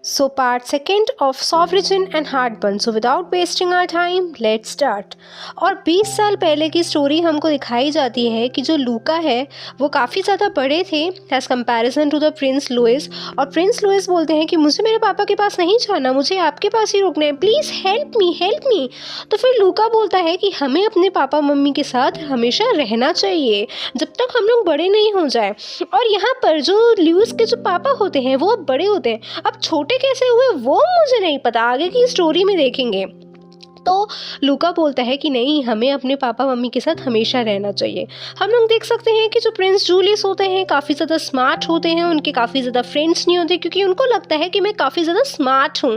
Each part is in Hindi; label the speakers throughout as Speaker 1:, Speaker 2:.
Speaker 1: So part second of Sovereign and Heartburn. So without wasting our time, let's start. और 20 साल पहले की स्टोरी हमको दिखाई जाती है कि जो लूका है वो काफ़ी ज़्यादा बड़े थे as comparison to the prince Louis. और प्रिंस लुइस बोलते हैं कि मुझे मेरे पापा के पास नहीं जाना, मुझे आपके पास ही रुकना है, प्लीज़ हेल्प मी। तो फिर लूका बोलता है कि हमें अपने पापा मम्मी के साथ हमेशा रहना चाहिए जब तक हम लोग बड़े नहीं हो जाए। और यहाँ पर जो लुइस के जो पापा होते हैं वो अब बड़े होते हैं, अब छोटे कैसे हुए वो मुझे नहीं पता, आगे की स्टोरी में देखेंगे। तो लूका बोलता है कि नहीं, हमें अपने पापा मम्मी के साथ हमेशा रहना चाहिए। हम लोग देख सकते हैं कि जो प्रिंस जूलियस होते हैं काफ़ी ज़्यादा स्मार्ट होते हैं, उनके काफ़ी ज़्यादा फ्रेंड्स नहीं होते क्योंकि उनको लगता है कि मैं काफ़ी ज़्यादा स्मार्ट हूँ।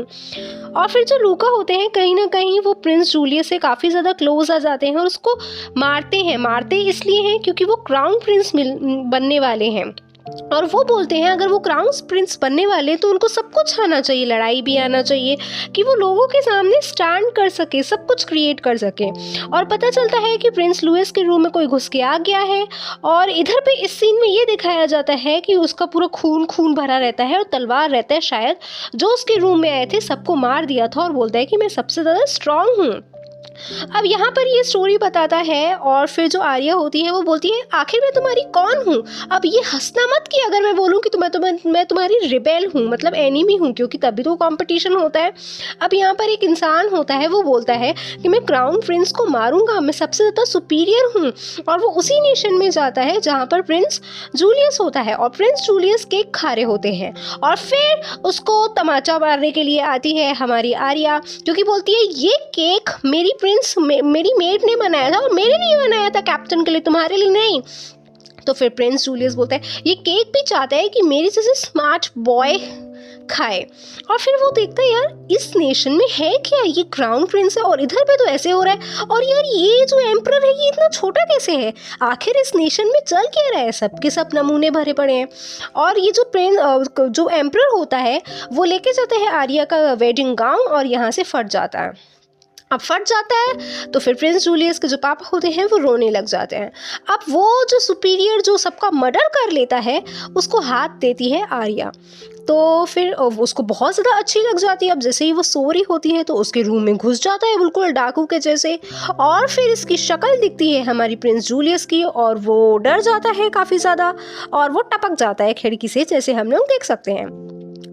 Speaker 1: और फिर जो लूका होते हैं कहीं ना कहीं वो प्रिंस जूलियस से काफ़ी ज़्यादा क्लोज आ जाते हैं और उसको मारते इसलिए हैं क्योंकि वो क्राउन प्रिंस बनने वाले हैं। और वो बोलते हैं अगर वो क्राउन प्रिंस बनने वाले तो उनको सब कुछ आना चाहिए, लड़ाई भी आना चाहिए कि वो लोगों के सामने स्टैंड कर सके, सब कुछ क्रिएट कर सके। और पता चलता है कि प्रिंस लुइस के रूम में कोई घुस के आ गया है और इधर पे इस सीन में ये दिखाया जाता है कि उसका पूरा खून भरा रहता है और तलवार रहता है शायद, जो उसके रूम में आए थे सबको मार दिया था और बोलता है कि मैं सबसे ज़्यादा स्ट्रांग हूँ। अब यहाँ पर ये स्टोरी बताता है और फिर जो आर्या होती है वो बोलती है आखिर मैं तुम्हारी कौन हूँ। अब ये हंसना मत कि अगर मैं बोलूँ कि मैं तुम्हारी रिबेल हूँ, मतलब एनिमी हूँ, क्योंकि तभी तो कंपटीशन होता है। अब यहाँ पर एक इंसान होता है वो बोलता है कि मैं क्राउन प्रिंस को मारूंगा, मैं सबसे ज़्यादा सुपीरियर हूँ। और वो उसी नेशन में जाता है जहाँ पर प्रिंस जूलियस होता है और प्रिंस जूलियस केक खा रहे होते हैं। और फिर उसको तमाचा मारने के लिए आती है हमारी आर्या, क्योंकि बोलती है ये केक मेरी मेड ने बनाया था और मेरे लिए बनाया था, कैप्टन के लिए, तुम्हारे लिए नहीं। तो फिर प्रिंस जूलियस बोलता है ये केक भी चाहता है कि मेरी जैसे स्मार्ट बॉय खाए। और फिर वो देखता है यार इस नेशन में है क्या, ये क्राउन प्रिंस है और इधर पे तो ऐसे हो रहा है, और यार ये जो एम्परर है ये इतना छोटा कैसे है, आखिर इस नेशन में चल क्या रहा है, सबके सब नमूने भरे पड़े हैं। और ये जो एम्परर होता है वो लेके जाता है आर्या का वेडिंग गाउन और यहाँ से फट जाता है। अब फट जाता है तो फिर प्रिंस जूलियस के जो पापा होते हैं वो रोने लग जाते हैं। अब वो जो सुपीरियर जो सबका मर्डर कर लेता है उसको हाथ देती है आर्या, तो फिर उसको बहुत ज़्यादा अच्छी लग जाती है। अब जैसे ही वो सो रही होती है तो उसके रूम में घुस जाता है बिल्कुल डाकू के जैसे, और फिर इसकी शक्ल दिखती है हमारी प्रिंस जूलियस की और वो डर जाता है काफ़ी ज़्यादा और वो टपक जाता है खिड़की से, जैसे हम लोग देख सकते हैं।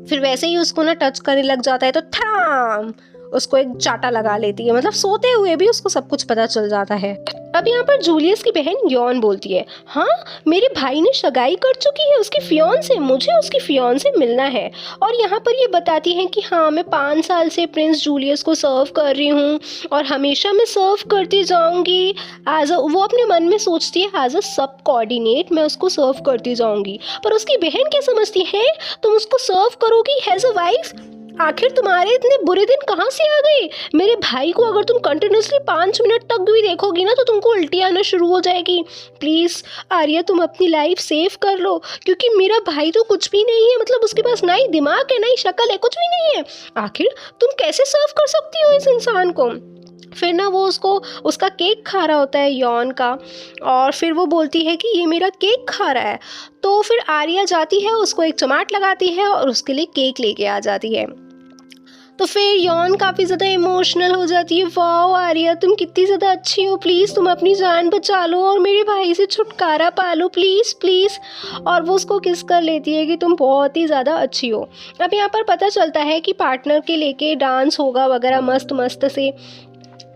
Speaker 1: फिर वैसे ही उसको ना टच करने लग जाता है तो थराम उसको एक चाटा लगा लेती है, मतलब सोते हुए भी उसको सब कुछ पता चल जाता है। अब यहाँ पर जूलियस की बहन यॉन बोलती है हाँ मेरे भाई ने सगाई कर चुकी है उसकी फियोन से, मुझे उसकी फियोन से मिलना है। और यहाँ पर ये बताती है कि हाँ मैं 5 साल से प्रिंस जूलियस को सर्व कर रही हूँ और हमेशा मैं सर्व करती जाऊँगी वो अपने मन में सोचती है एज अ सब कोऑर्डिनेट मैं उसको सर्व करती जाऊँगी। पर उसकी बहन क्या समझती है तुम उसको सर्व करोगी एज अ वाइफ, आखिर तुम्हारे इतने बुरे दिन कहाँ से आ गए। मेरे भाई को अगर तुम कंटिन्यूसली 5 मिनट तक भी देखोगी ना तो तुमको उल्टी आना शुरू हो जाएगी। प्लीज़ आर्या तुम अपनी लाइफ सेव कर लो, क्योंकि मेरा भाई तो कुछ भी नहीं है, मतलब उसके पास ना ही दिमाग है ना ही शक्ल है, कुछ भी नहीं है, आखिर तुम कैसे सर्व कर सकती हो इस इंसान को। फिर ना वो उसका केक खा रहा होता है यॉन का, और फिर वो बोलती है कि ये मेरा केक खा रहा है। तो फिर आर्या जाती है उसको एक चमाट लगाती है और उसके लिए केक लेके आ जाती है। तो फिर यॉन काफ़ी ज़्यादा इमोशनल हो जाती है, वाओ आर्या तुम कितनी ज़्यादा अच्छी हो, प्लीज़ तुम अपनी जान बचा लो और मेरे भाई से छुटकारा पा लो प्लीज़। और वो उसको किस कर लेती है कि तुम बहुत ही ज़्यादा अच्छी हो। अब यहाँ पर पता चलता है कि पार्टनर के लेके डांस होगा वगैरह मस्त से।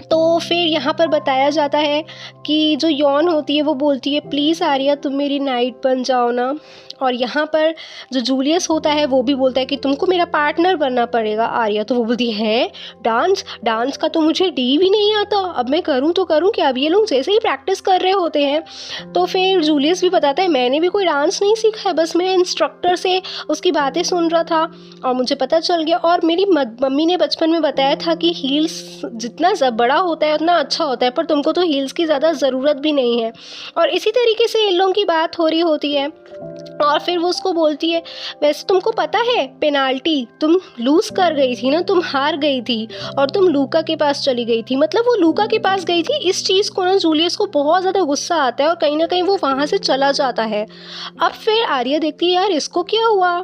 Speaker 1: तो फिर यहाँ पर बताया जाता है कि जो यॉन होती है वो बोलती है प्लीज़ आर्या तुम मेरी नाइट बन जाओ ना। और यहाँ पर जो जूलियस होता है वो भी बोलता है कि तुमको मेरा पार्टनर बनना पड़ेगा आर्या। तो वो बोलती है डांस का तो मुझे डी भी नहीं आता, अब मैं करूँ तो करूँ क्या। अब ये लोग जैसे ही प्रैक्टिस कर रहे होते हैं तो फिर जूलियस भी बताता है मैंने भी कोई डांस नहीं सीखा है, बस मैं इंस्ट्रक्टर से उसकी बातें सुन रहा था और मुझे पता चल गया। और मेरी मम्मी ने बचपन में बताया था कि हील्स जितना बड़ा होता है उतना अच्छा होता है, पर तुमको तो हील्स की ज़्यादा ज़रूरत भी नहीं है। और इसी तरीके से इन लोगों की बात हो रही होती है और फिर वो उसको बोलती है वैसे तुमको पता है पेनाल्टी, तुम लूज कर गई थी ना, तुम हार गई थी और तुम लूका के पास चली गई थी, मतलब वो लूका के पास गई थी। इस चीज़ को ना जूलियस को बहुत ज़्यादा गुस्सा आता है और कहीं ना कहीं वो वहाँ से चला जाता है। अब फिर आर्या देखती है यार इसको क्या हुआ।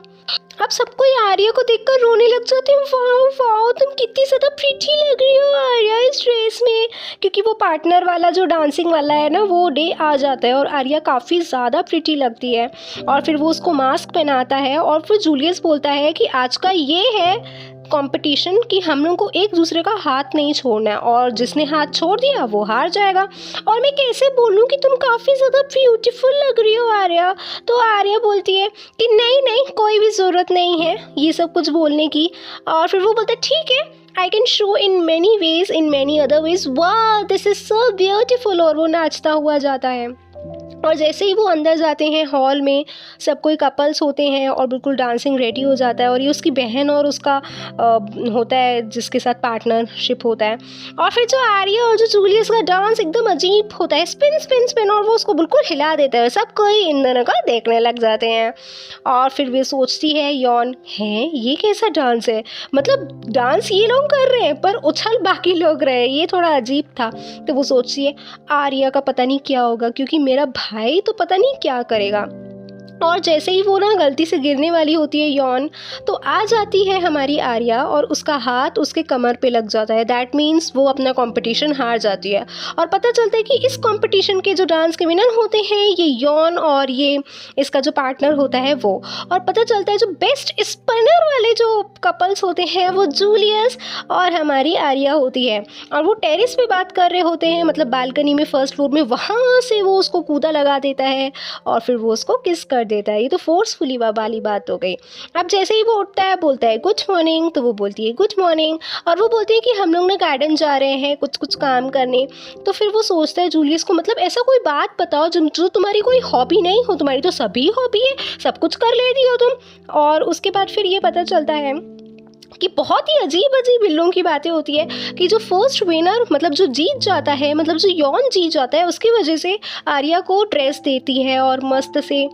Speaker 1: अब सब कोई आर्या को देखकर रोने लग जाते हैं। वाओ वाओ, तुम कितनी ज़्यादा प्रिटी लग रही हो आर्या इस ड्रेस में। क्योंकि वो पार्टनर वाला जो डांसिंग वाला है ना, वो डे आ जाता है और आर्या काफ़ी ज़्यादा प्रिटी लगती है। और फिर वो उसको मास्क पहनाता है और फिर जूलियस बोलता है कि आज का ये है कंपटीशन कि हम लोगों को एक दूसरे का हाथ नहीं छोड़ना है, और जिसने हाथ छोड़ दिया वो हार जाएगा। और मैं कैसे बोलूँ कि तुम काफ़ी ज़्यादा ब्यूटीफुल लग रही हो आर्या। तो आर्या बोलती है कि नहीं नहीं, कोई भी ज़रूरत नहीं है ये सब कुछ बोलने की। और फिर वो बोलता है ठीक है, I can show in many ways, in many other ways, वाह दिस इज़ सो ब्यूटीफुल। और वो नाचता हुआ जाता है। और जैसे ही वो अंदर जाते हैं हॉल में, सब कोई कपल्स होते हैं और बिल्कुल डांसिंग रेडी हो जाता है। और ये उसकी बहन और उसका होता है जिसके साथ पार्टनरशिप होता है। और फिर जो आर्या और जो जूलियस का डांस एकदम अजीब होता है, स्पिन स्पिन स्पिन, और वो उसको बिल्कुल हिला देता है। सब कोई इन दोनों का देखने लग जाते हैं। और फिर वे सोचती है यौन है ये कैसा डांस है, मतलब डांस ये लोग कर रहे हैं पर उछल बाकी लोग रहे हैं, ये थोड़ा अजीब था। तो वो सोचती है आर्या का पता नहीं क्या होगा, क्योंकि मेरा भाई तो पता नहीं क्या करेगा। और जैसे ही वो ना गलती से गिरने वाली होती है यौन, तो आ जाती है हमारी आर्या और उसका हाथ उसके कमर पे लग जाता है। दैट मीन्स वो अपना कंपटीशन हार जाती है। और पता चलता है कि इस कंपटीशन के जो डांस के विनर होते हैं ये यौन और ये इसका जो पार्टनर होता है वो। और पता चलता है जो बेस्ट स्पिनर वाले जो कपल्स होते हैं वो जूलियस और हमारी आर्या होती है। और वो टेरेस पे बात कर रहे होते हैं, मतलब बालकनी में फर्स्ट फ्लोर में, वहाँ से वो उसको कूदा लगा देता है और फिर वो उसको किस कर देता है। ये तो फोर्सफुली वाली बात हो गई। अब जैसे ही वो उठता है बोलता है गुड मॉर्निंग, तो वो बोलती है गुड मॉर्निंग। और वो बोलती है कि हम लोग ना गार्डन जा रहे हैं कुछ काम करने। तो फिर वो सोचता है जूलियस को, मतलब ऐसा कोई बात बताओ जो तुम्हारी कोई हॉबी नहीं हो, तुम्हारी तो सभी हॉबी है, सब कुछ कर लेती हो तुम। और उसके बाद फिर ये पता चलता है कि बहुत ही अजीब अजीब बिल्लों की बातें होती है कि जो फर्स्ट विनर, मतलब जो जीत जाता है, मतलब जो यौन जीत जाता है, उसकी वजह से आर्या को ड्रेस देती है और मस्त से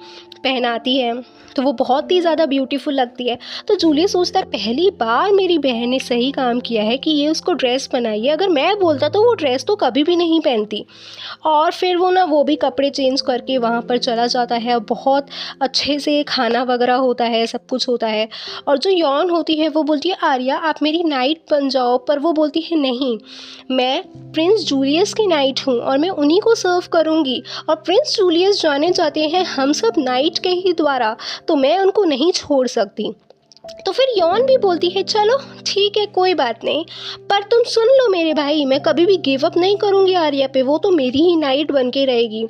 Speaker 1: पहनाती है। तो वो बहुत ही ज़्यादा ब्यूटीफुल लगती है। तो जूलियस सोचता है पहली बार मेरी बहन ने सही काम किया है कि ये उसको ड्रेस पहनाई है, अगर मैं बोलता तो वो ड्रेस तो कभी भी नहीं पहनती। और फिर वो भी कपड़े चेंज करके वहाँ पर चला जाता है। बहुत अच्छे से खाना वगैरह होता है, सब कुछ होता है। और जो यौन होती है वो बोलती है आर्या आप मेरी नाइट बन जाओ, पर वो बोलती है नहीं, मैं प्रिंस जूलियस की नाइट हूँ और मैं उन्हीं को सर्व करूँगी। और प्रिंस जूलियस जाने जाते हैं हम सब नाइट के ही द्वारा, तो मैं उनको नहीं छोड़ सकती। तो फिर यौन भी बोलती है चलो ठीक है कोई बात नहीं, पर तुम सुन लो मेरे भाई, मैं कभी भी गिव अप नहीं करूँगी आर्या पे, वो तो मेरी ही नाइट बन के रहेगी।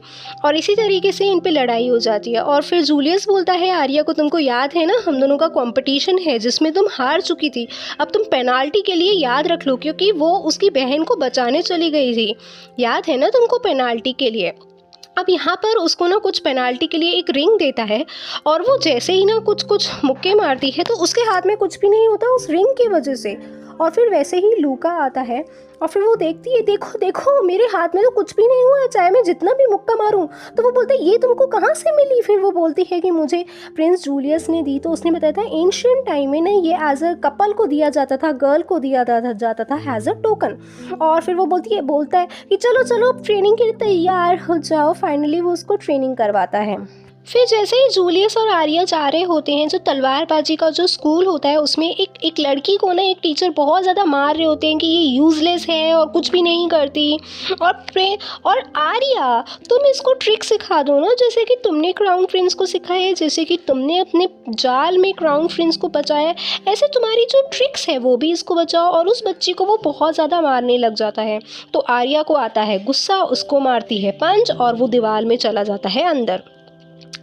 Speaker 1: और इसी तरीके से इन पे लड़ाई हो जाती है। और फिर जूलियस बोलता है आर्या को तुमको याद है ना हम दोनों का कंपटीशन है जिसमें तुम हार चुकी थी, अब तुम पेनाल्टी के लिए याद रख लो, क्योंकि वो उसकी बहन को बचाने चली गई थी, याद है ना तुमको पेनाल्टी के लिए। अब यहाँ पर उसको ना कुछ पेनाल्टी के लिए एक रिंग देता है। और वो जैसे ही ना कुछ मुक्के मारती है तो उसके हाथ में कुछ भी नहीं होता उस रिंग की वजह से। और फिर वैसे ही लूका आता है और फिर वो देखती है देखो देखो मेरे हाथ में तो कुछ भी नहीं हुआ है, चाहे मैं जितना भी मुक्का मारूं। तो वो बोलता है ये तुमको कहाँ से मिली। फिर वो बोलती है कि मुझे प्रिंस जूलियस ने दी। तो उसने बताया था एंशियंट टाइम में ना ये एज अ कपल को दिया जाता था, गर्ल को दिया जाता था एज अ टोकन। और फिर वो बोलता है कि चलो चलो ट्रेनिंग के लिए तैयार हो जाओ। फाइनली वो उसको ट्रेनिंग करवाता है। फिर जैसे ही जूलियस और आर्या जा रहे होते हैं, जो तलवारबाजी का जो स्कूल होता है उसमें एक लड़की को ना एक टीचर बहुत ज़्यादा मार रहे होते हैं कि ये यूज़लेस है और कुछ भी नहीं करती। और आर्या तुम इसको ट्रिक सिखा दो ना, जैसे कि तुमने क्राउन प्रिंस को सिखाया, जैसे कि तुमने अपने जाल में क्राउन प्रिंस को बचाया, ऐसे तुम्हारी जो ट्रिक्स है वो भी इसको बचाओ। और उस बच्ची को वो बहुत ज़्यादा मारने लग जाता है। तो आर्या को आता है गुस्सा, उसको मारती है पंच और वो दीवार में चला जाता है अंदर।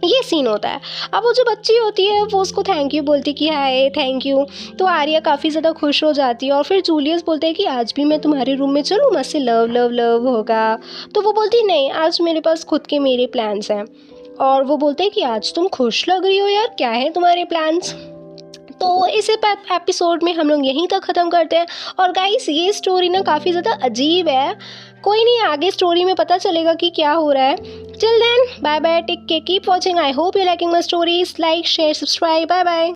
Speaker 1: ये सीन होता है। अब वो जो बच्ची होती है वो उसको थैंक यू बोलती कि हाय थैंक यू। तो आर्या काफ़ी ज़्यादा खुश हो जाती है। और फिर जूलियस बोलते हैं कि आज भी मैं तुम्हारे रूम में चलूँ, मुझसे लव लव लव होगा। तो वो बोलती नहीं, आज मेरे पास खुद के मेरे प्लान्स हैं। और वो बोलते हैं कि आज तुम खुश लग रही हो यार, क्या है तुम्हारे प्लान्स। तो इस एपिसोड में हम लोग यहीं तक ख़त्म करते हैं। और गाइस ये स्टोरी ना काफ़ी ज़्यादा अजीब है, कोई नहीं आगे स्टोरी में पता चलेगा कि क्या हो रहा है। Till then bye bye, take care, keep watching, I hope you liking my stories, like share subscribe, bye bye.